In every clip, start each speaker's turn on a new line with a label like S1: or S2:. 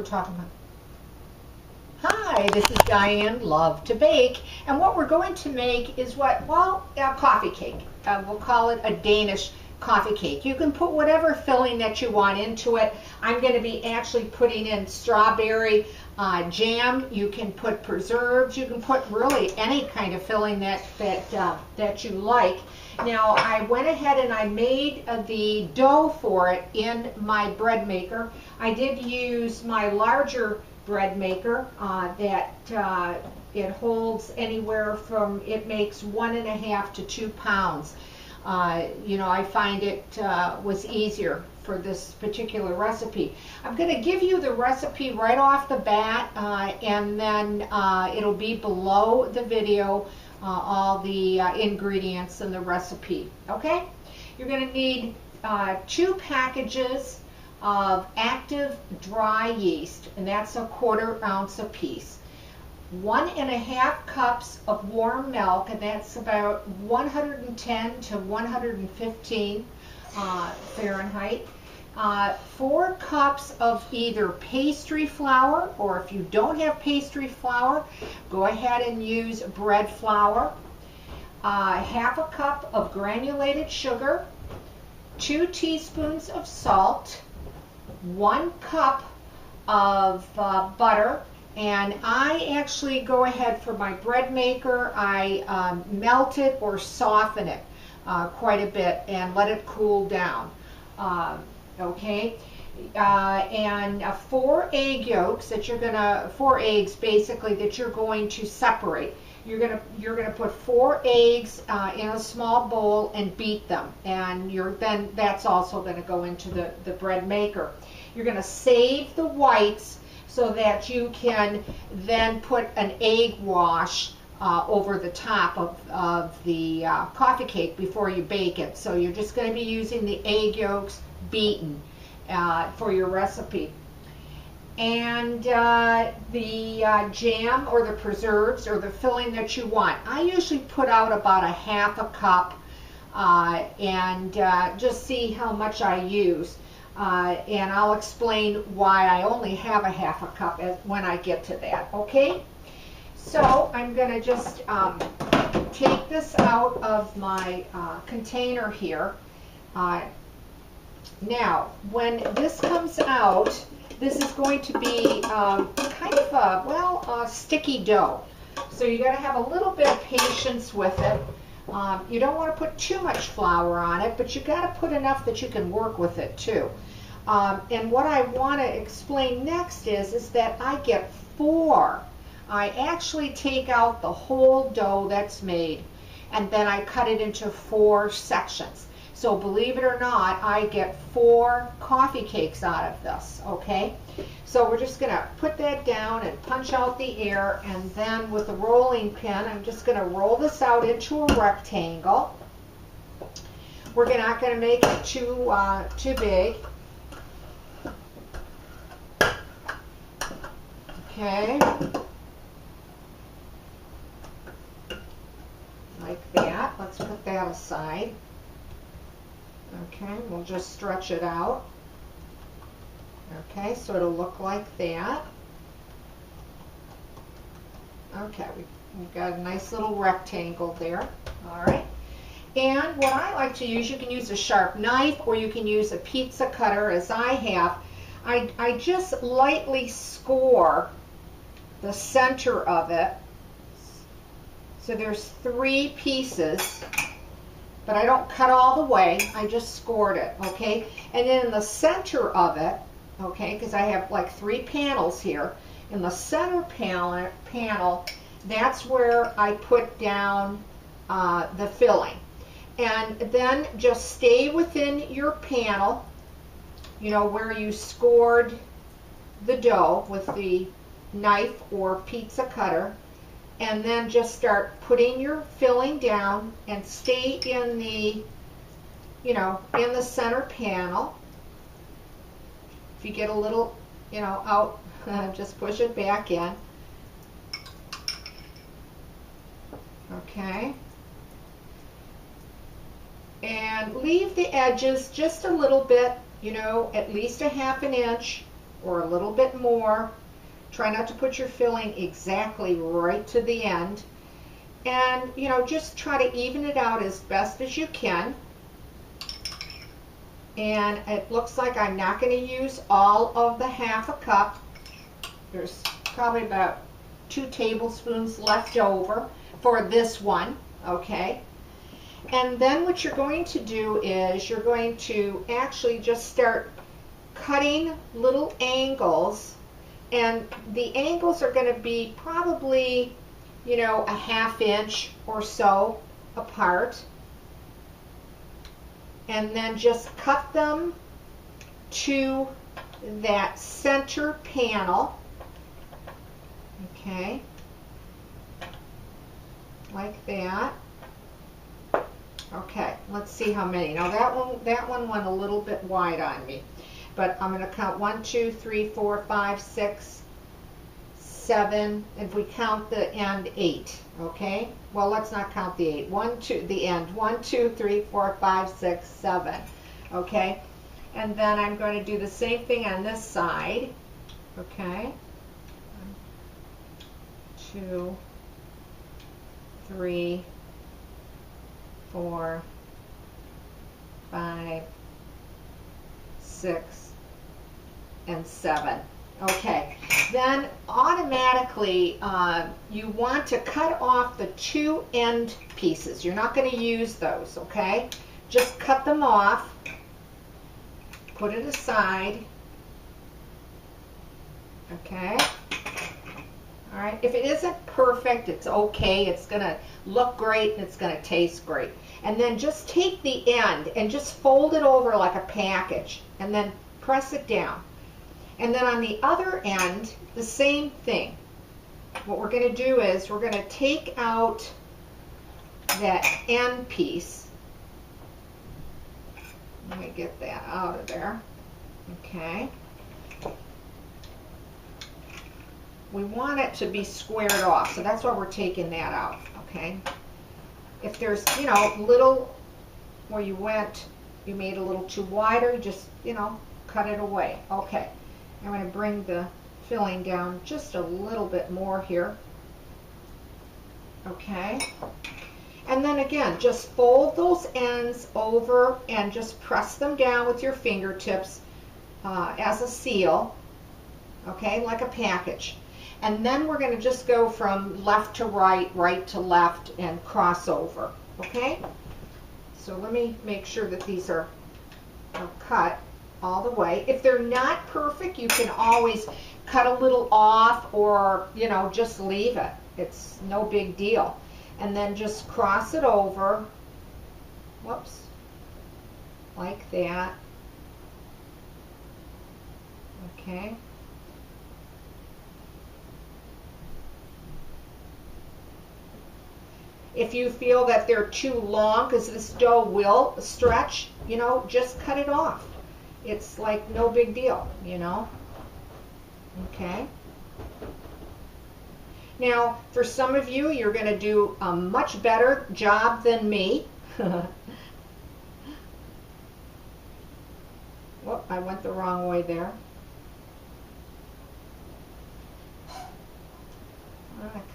S1: We're talking about. Hi, this is Diane Lovetobake, and what we're going to make is a coffee cake. We'll call it a Danish coffee cake. You can put whatever filling that you want into it. I'm going to be actually putting in strawberry jam. You can put preserves. You can put really any kind of filling that you like. Now, I went ahead and I made the dough for it in my bread maker. I did use my larger bread maker it holds anywhere from, it makes 1.5 to 2 pounds. I find it was easier for this particular recipe. I'm going to give you the recipe right off the bat, and then it'll be below the video, all the ingredients and the recipe. Okay? You're going to need 2 packages of active dry yeast, and that's 1/4 ounce a piece. 1.5 cups of warm milk, and that's about 110 to 115 Fahrenheit. 4 cups of either pastry flour, or if you don't have pastry flour, go ahead and use bread flour. 1/2 cup of granulated sugar, 2 teaspoons of salt, 1 cup of butter. And I actually go ahead for my bread maker, I melt it or soften it quite a bit and let it cool down. Okay, and 4 egg yolks that you're gonna, 4 eggs basically that you're going to separate. You're gonna put 4 eggs in a small bowl and beat them, and then that's also going to go into the bread maker. You're going to save the whites so that you can then put an egg wash over the top of the coffee cake before you bake it. So you're just going to be using the egg yolks beaten for your recipe. And the jam or the preserves or the filling that you want. I usually put out about 1/2 cup and just see how much I use. And I'll explain why I only have 1/2 cup when I get to that, okay? So I'm going to just take this out of my container here. Now, when this comes out, this is going to be kind of a sticky dough. So you got to have a little bit of patience with it. You don't want to put too much flour on it, but you got to put enough that you can work with it too. And what I want to explain next is that I get 4. I actually take out the whole dough that's made, and then I cut it into 4 sections. So believe it or not, I get 4 coffee cakes out of this, okay? So we're just going to put that down and punch out the air, and then with a rolling pin, I'm just going to roll this out into a rectangle. We're not going to make it too big. Okay. Like that. Let's put that aside. Okay, we'll just stretch it out. Okay, so it'll look like that. Okay, we've got a nice little rectangle there. All right. And what I like to use, you can use a sharp knife or you can use a pizza cutter as I have. I just lightly score the center of it. So there's 3 pieces. But I don't cut all the way, I just scored it, okay? And then in the center of it, okay, because I have like 3 panels here, in the center panel, that's where I put down the filling. And then just stay within your panel, you know, where you scored the dough with the knife or pizza cutter. And then just start putting your filling down and stay in the, in the center panel. If you get a little, out, just push it back in. Okay. And leave the edges just a little bit, at least 1/2 inch or a little bit more. Try not to put your filling exactly right to the end. And, you know, just try to even it out as best as you can. And it looks like I'm not going to use all of the 1/2 cup. There's probably about 2 tablespoons left over for this one, okay? And then what you're going to do is you're going to actually just start cutting little angles, and the angles are going to be probably, you know, a 1/2 inch or so apart. And then just cut them to that center panel, okay, like that. Okay, let's see how many. Now that one went a little bit wide on me, but I'm going to count 1, 2, 3, 4, 5, 6, 7. If we count the end, 8. Okay. Well, let's not count the 8. 1, 2, the end. 1, 2, 3, 4, 5, 6, 7. Okay. And then I'm going to do the same thing on this side. Okay. 1, 2, 3, 4, 5, 6, and 7. Okay, then automatically you want to cut off the 2 end pieces. You're not going to use those, okay? Just cut them off, put it aside, okay? All right, if it isn't perfect, it's okay. It's going to look great and it's going to taste great. And then just take the end and just fold it over like a package and then press it down. And then on the other end, the same thing. What we're going to do is we're going to take out that end piece. Let me get that out of there. Okay. We want it to be squared off, so that's why we're taking that out, okay? If there's, you know, little where you made a little too wider, just, you know, cut it away. Okay. I'm going to bring the filling down just a little bit more here. Okay. And then again, just fold those ends over and just press them down with your fingertips as a seal. Okay, like a package. And then we're going to just go from left to right, right to left, and cross over. Okay? So let me make sure that these are cut all the way. If they're not perfect, you can always cut a little off, or, you know, just leave it. It's no big deal. And then just cross it over. Whoops. Like that. Okay. If you feel that they're too long, because this dough will stretch, you know, just cut it off. It's like no big deal, you know. Okay. Now, for some of you, you're going to do a much better job than me. Whoop, I went the wrong way there.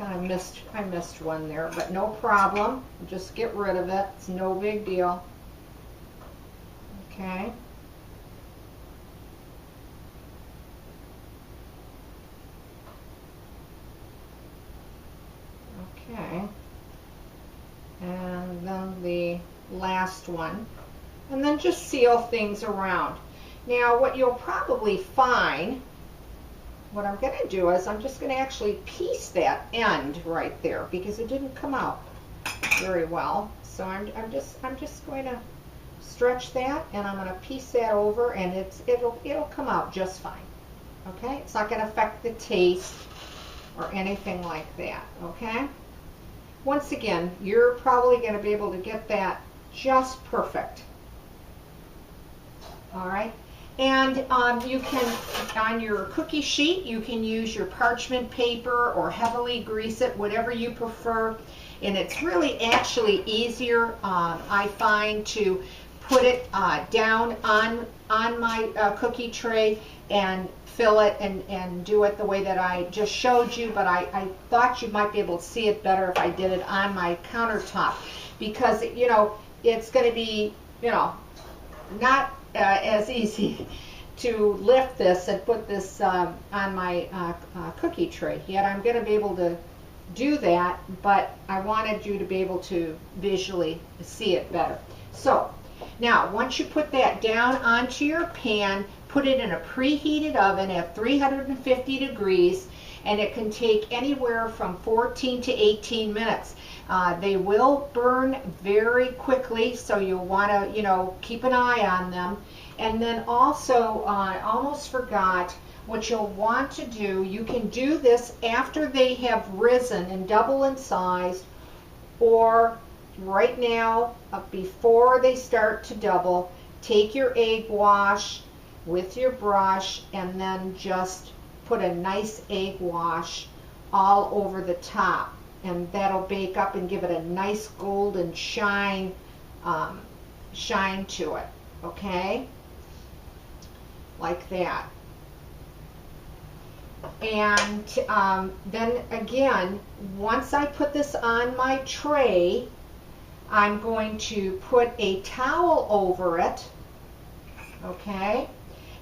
S1: I missed one there, but no problem. Just get rid of it. It's no big deal. Okay. Okay. And then the last one. And then just seal things around. Now, what you'll probably find, what I'm going to do is I'm just going to actually piece that end right there, because it didn't come out very well. So I'm just going to stretch that, and I'm going to piece that over, and it'll come out just fine. Okay? It's not going to affect the taste or anything like that. Okay? Once again, you're probably going to be able to get that just perfect. All right? And you can, on your cookie sheet, you can use your parchment paper or heavily grease it, whatever you prefer. And it's really actually easier, I find, to put it down on my cookie tray and fill it and do it the way that I just showed you, but I thought you might be able to see it better if I did it on my countertop, because, you know, it's going to be, you know, not as easy to lift this and put this on my cookie tray. Yet I'm going to be able to do that, but I wanted you to be able to visually see it better. So now, once you put that down onto your pan, put it in a preheated oven at 350 degrees, and it can take anywhere from 14 to 18 minutes. They will burn very quickly, so you'll want to, you know, keep an eye on them. And then also, I almost forgot, what you'll want to do, you can do this after they have risen and double in size, or right now, before they start to double. Take your egg wash with your brush and then just put a nice egg wash all over the top, and that'll bake up and give it a nice golden shine to it, okay? Like that. And then again, once I put this on my tray, I'm going to put a towel over it, okay?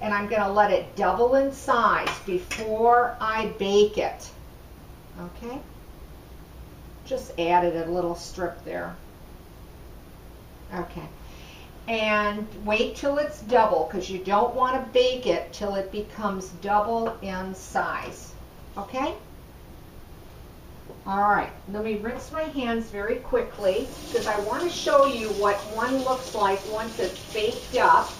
S1: And I'm going to let it double in size before I bake it, okay? Just added a little strip there, okay? And wait till it's double, because you don't want to bake it till it becomes double in size, okay? All right, let me rinse my hands very quickly, because I want to show you what one looks like once it's baked up.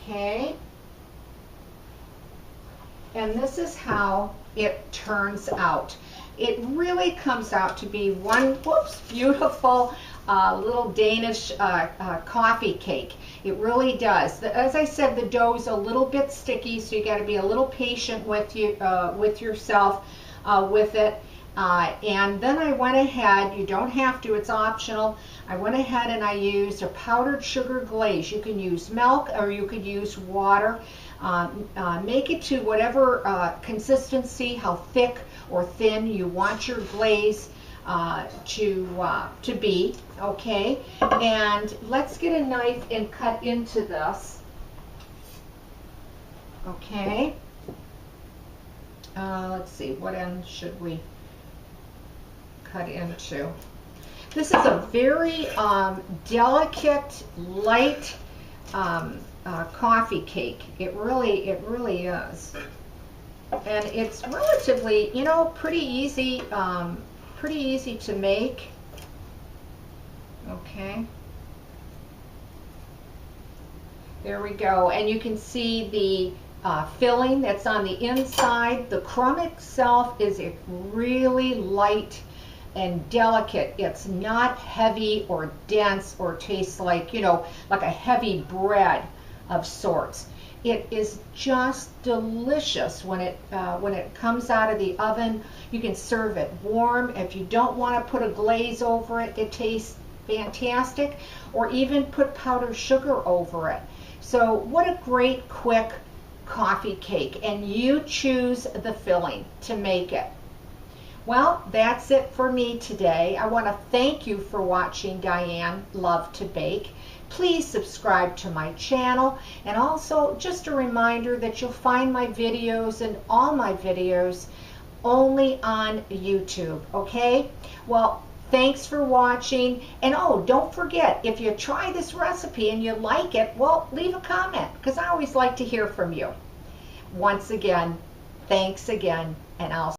S1: Okay. And this is how it turns out. It really comes out to be one, whoops, beautiful little Danish coffee cake. It really does. As I said, the dough is a little bit sticky, so you got to be a little patient with yourself with it. And then I went ahead, you don't have to, it's optional. I went ahead and I used a powdered sugar glaze. You can use milk or you could use water. Make it to whatever consistency, how thick or thin you want your glaze to be, okay? And let's get a knife and cut into this, okay? Let's see, what end should we cut into? This is a very delicate, light coffee cake. It really is. And it's relatively, you know, pretty easy to make. Okay. There we go. And you can see the filling that's on the inside. The crumb itself is a really light and delicate. It's not heavy or dense or tastes like, you know, like a heavy bread of sorts. It is just delicious when it comes out of the oven. You can serve it warm. If you don't want to put a glaze over it, it tastes fantastic. Or even put powdered sugar over it. So what a great quick coffee cake. And you choose the filling to make it. Well, that's it for me today. I want to thank you for watching Diane Lovetobake. Please subscribe to my channel, and also just a reminder that you'll find my videos and all my videos only on YouTube, okay? Well, thanks for watching, and oh, don't forget, if you try this recipe and you like it, well, leave a comment, because I always like to hear from you. Once again, thanks again, and I'll